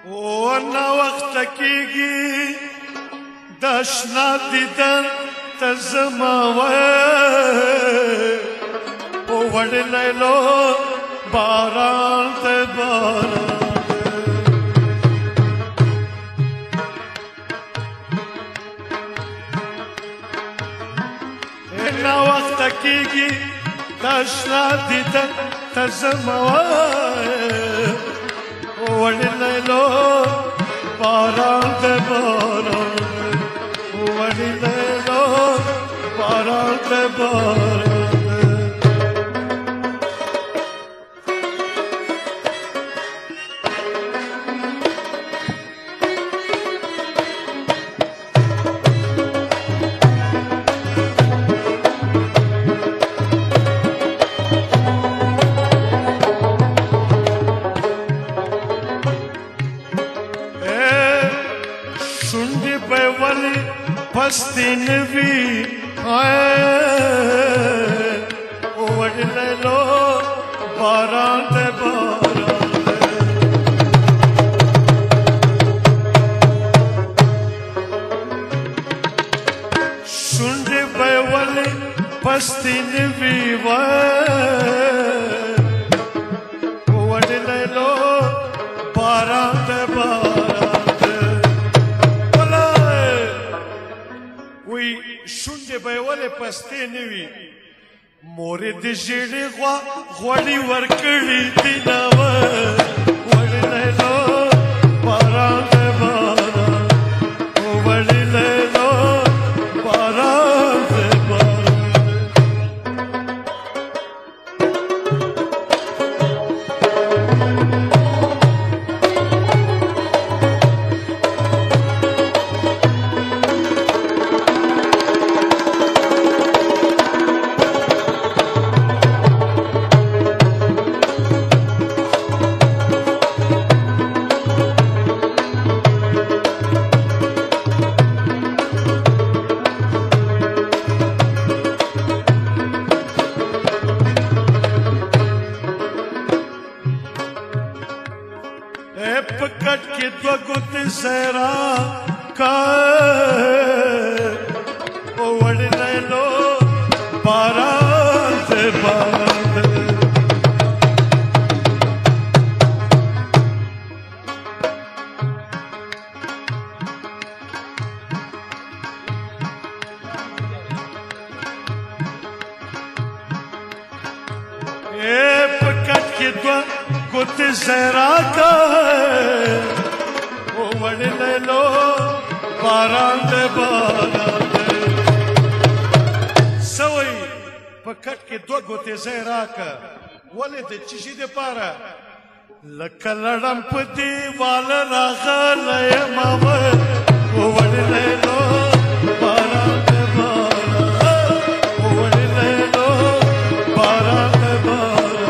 او نا وخت کېږي د اشنا دیدن ته زما وای په وړلی لو باران ته باران نا وخت کېږي د اشنا دیدن ته زما وای وړلی لو باران ته باران وړلی لو باران ته باران پستی نوی وړلی لو باران ته باران شونډې به یې ولې پستی نوي وړلی لو باران ته باران شونډې به یې ولې پستې نه وي مورې د ژېړې غوړي ورکړي دي ناوه وړلی لو باران ته باران وړلی لو باران ته باران پکٹ کے دو گت زہرا کا وڑلی لو باران ته باران پکٹ کے دو گت زہرا کا وړلی لو باران ته باران څه وایي په کټ کې دوه ګوتې ځای راکړه ولې د څه شي دپاره لکه لړم په دیوال راغلی یمه وړلی لو باران ته باران وړلی لو باران ته باران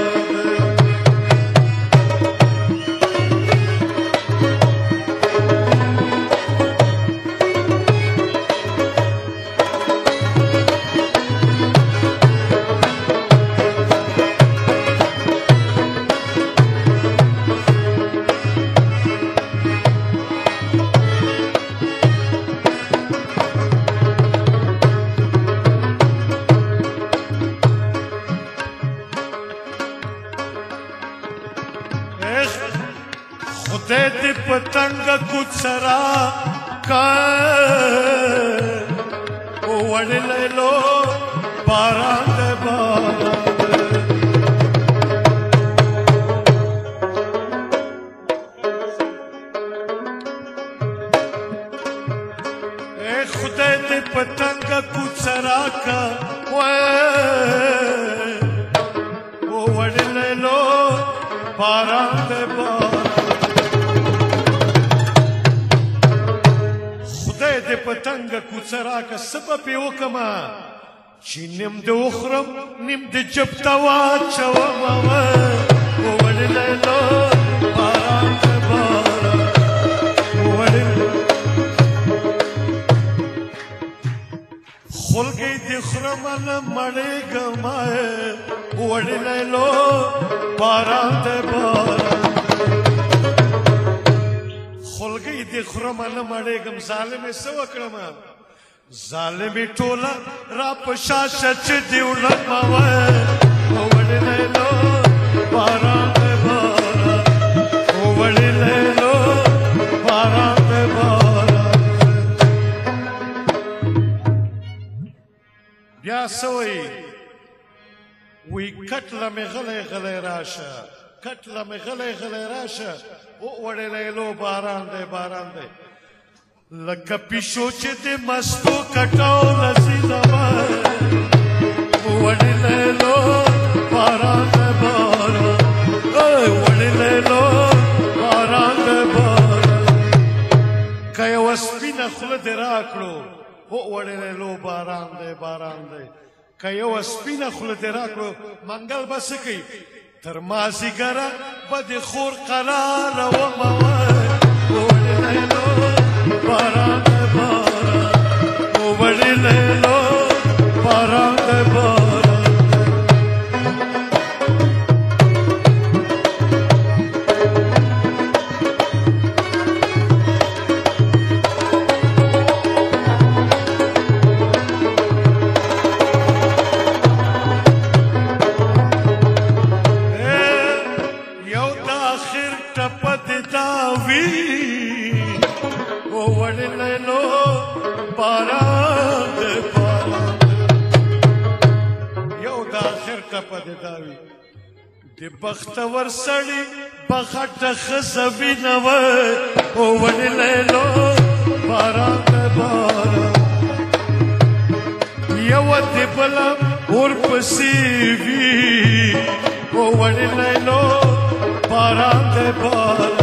خدای دې پتنګ کوڅه راکړ وړلی لو باران ته باران خدای دې پتنګ کوڅه راکړ وړلی لو باران ته باران د پتنګ کوڅه راکړه څه به پرې وکړمه چې نیم د وخورم نیم د جب ته واچومه وړلی لو باران ته باران خلګۍ د خورمه نه مړېږم وړلی لو باران ته باران مرمه نه مړېږم ظالمې څه وکړمه ظالمې ټوله را په شا شه چې دې وړمه وړې لیلو باران دی باران وړې لیلو باران دی باران بیا څه وایي وی کټله مې غلی غلی راشه کټله مې غلی غلی راشه وړې لیلو باران دی باران دی لکه پیشو چې د مستو کټو لسیدمه وړې لیلو باران دی باران وړې لیلو باران دی باران که یوه سپینه خوله دې راکړو وړې لیلو باران دی باران دی که یوه سپینه خوله دې راکړو منګل به څه کوي تر مازدیګره به د خور قراره ومه وړې لیلو باران دی باران وړې لیلو باران دی باران د بختور سړي بغټه ښځه وینوه وړې لیلو باران دی باران یوه د بله ورپسې وي وړې لیلو باران دی باران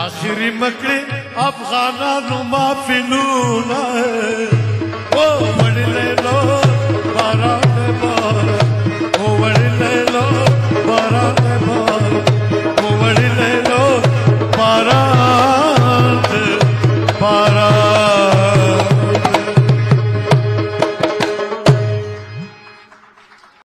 آخري مکړې افغانانو محفلونه وړې لیلو باران